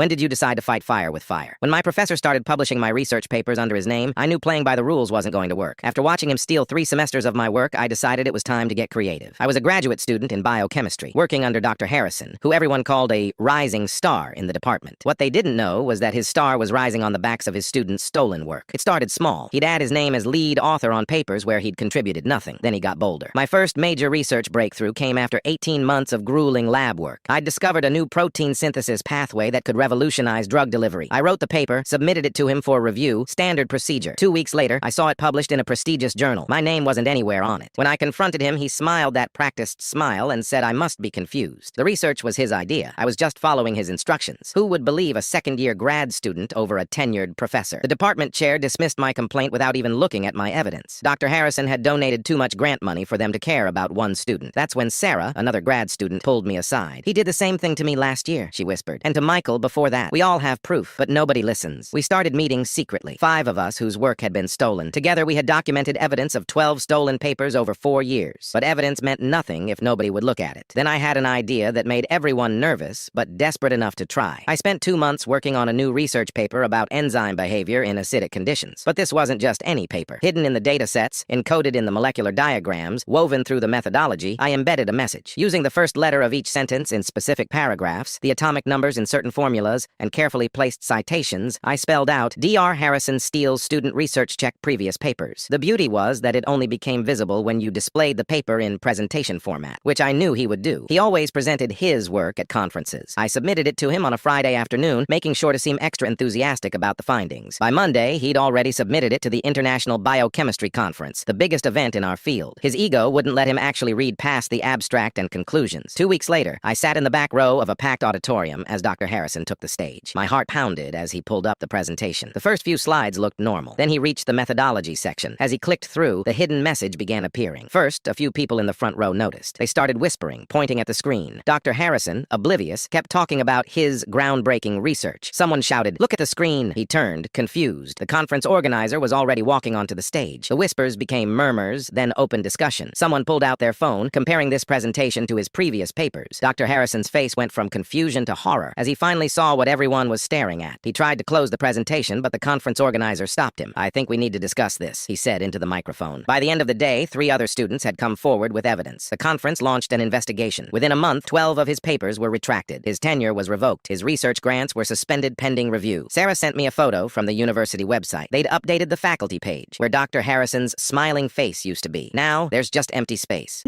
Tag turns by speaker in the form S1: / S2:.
S1: When did you decide to fight fire with fire? When my professor started publishing my research papers under his name, I knew playing by the rules wasn't going to work. After watching him steal 3 semesters of my work, I decided it was time to get creative. I was a graduate student in biochemistry, working under Dr. Harrison, who everyone called a rising star in the department. What they didn't know was that his star was rising on the backs of his students' stolen work. It started small. He'd add his name as lead author on papers where he'd contributed nothing. Then he got bolder. My first major research breakthrough came after 18 months of grueling lab work. I'd discovered a new protein synthesis pathway that could revolutionize drug delivery. I wrote the paper, submitted it to him for review, standard procedure. 2 weeks later, I saw it published in a prestigious journal. My name wasn't anywhere on it. When I confronted him, he smiled that practiced smile and said I must be confused. The research was his idea. I was just following his instructions. Who would believe a second-year grad student over a tenured professor? The department chair dismissed my complaint without even looking at my evidence. Dr. Harrison had donated too much grant money for them to care about one student. That's when Sarah, another grad student, pulled me aside. He did the same thing to me last year, she whispered. And to Michael before that. We all have proof, but nobody listens. We started meeting secretly. 5 of us whose work had been stolen. Together we had documented evidence of 12 stolen papers over 4 years. But evidence meant nothing if nobody would look at it. Then I had an idea that made everyone nervous, but desperate enough to try. I spent 2 months working on a new research paper about enzyme behavior in acidic conditions. But this wasn't just any paper. Hidden in the data sets, encoded in the molecular diagrams, woven through the methodology, I embedded a message. Using the first letter of each sentence in specific paragraphs, the atomic numbers in certain formulas, and carefully placed citations, I spelled out Dr. Harrison steals student research check previous papers. The beauty was that it only became visible when you displayed the paper in presentation format, which I knew he would do. He always presented his work at conferences. I submitted it to him on a Friday afternoon, making sure to seem extra enthusiastic about the findings. By Monday, he'd already submitted it to the International Biochemistry Conference, the biggest event in our field. His ego wouldn't let him actually read past the abstract and conclusions. 2 weeks later, I sat in the back row of a packed auditorium as Dr. Harrison took the stage. My heart pounded as he pulled up the presentation. The first few slides looked normal. Then he reached the methodology section. As he clicked through, the hidden message began appearing. First, a few people in the front row noticed. They started whispering, pointing at the screen. Dr. Harrison, oblivious, kept talking about his groundbreaking research. Someone shouted, "Look at the screen!" He turned, confused. The conference organizer was already walking onto the stage. The whispers became murmurs, then open discussion. Someone pulled out their phone, comparing this presentation to his previous papers. Dr. Harrison's face went from confusion to horror as he finally saw what everyone was staring at. He tried to close the presentation, but the conference organizer stopped him. "I think we need to discuss this," he said into the microphone. By the end of the day, 3 other students had come forward with evidence. The conference launched an investigation. Within a month, 12 of his papers were retracted. His tenure was revoked. His research grants were suspended pending review. Sarah sent me a photo from the university website. They'd updated the faculty page, where Dr. Harrison's smiling face used to be. Now, there's just empty space.